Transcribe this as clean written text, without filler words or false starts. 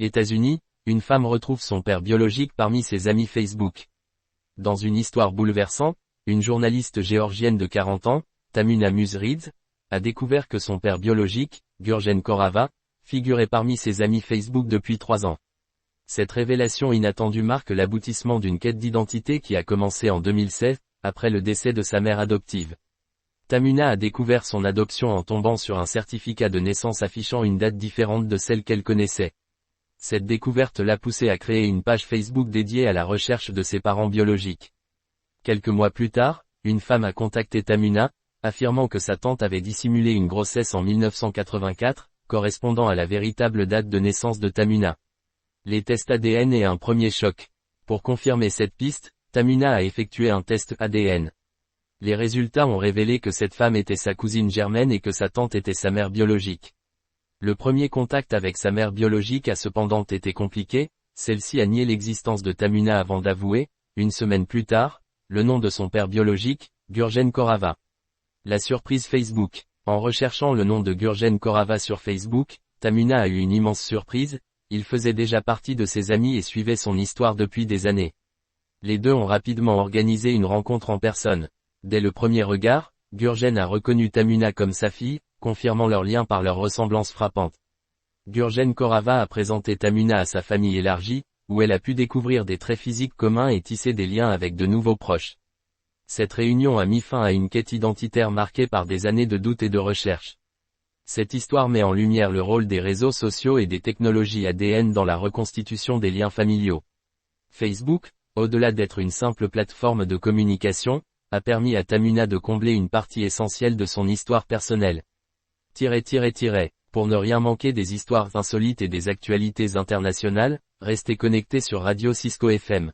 États-Unis, une femme retrouve son père biologique parmi ses amis Facebook. Dans une histoire bouleversante, une journaliste géorgienne de 40 ans, Tamuna Muzridze, a découvert que son père biologique, Gurgen Korava, figurait parmi ses amis Facebook depuis 3 ans. Cette révélation inattendue marque l'aboutissement d'une quête d'identité qui a commencé en 2016, après le décès de sa mère adoptive. Tamuna a découvert son adoption en tombant sur un certificat de naissance affichant une date différente de celle qu'elle connaissait. Cette découverte l'a poussée à créer une page Facebook dédiée à la recherche de ses parents biologiques. Quelques mois plus tard, une femme a contacté Tamuna, affirmant que sa tante avait dissimulé une grossesse en 1984, correspondant à la véritable date de naissance de Tamuna. Les tests ADN et un premier choc. Pour confirmer cette piste, Tamuna a effectué un test ADN. Les résultats ont révélé que cette femme était sa cousine germaine et que sa tante était sa mère biologique. Le premier contact avec sa mère biologique a cependant été compliqué, celle-ci a nié l'existence de Tamuna avant d'avouer, une semaine plus tard, le nom de son père biologique, Gurgen Korava. La surprise Facebook. En recherchant le nom de Gurgen Korava sur Facebook, Tamuna a eu une immense surprise, il faisait déjà partie de ses amis et suivait son histoire depuis des années. Les deux ont rapidement organisé une rencontre en personne. Dès le premier regard, Gurgen a reconnu Tamuna comme sa fille, confirmant leur lien par leur ressemblance frappante. Gurgen Korava a présenté Tamuna à sa famille élargie, où elle a pu découvrir des traits physiques communs et tisser des liens avec de nouveaux proches. Cette réunion a mis fin à une quête identitaire marquée par des années de doute et de recherche. Cette histoire met en lumière le rôle des réseaux sociaux et des technologies ADN dans la reconstitution des liens familiaux. Facebook, au-delà d'être une simple plateforme de communication, a permis à Tamuna de combler une partie essentielle de son histoire personnelle. Pour ne rien manquer des histoires insolites et des actualités internationales, restez connectés sur Radio Cisco FM.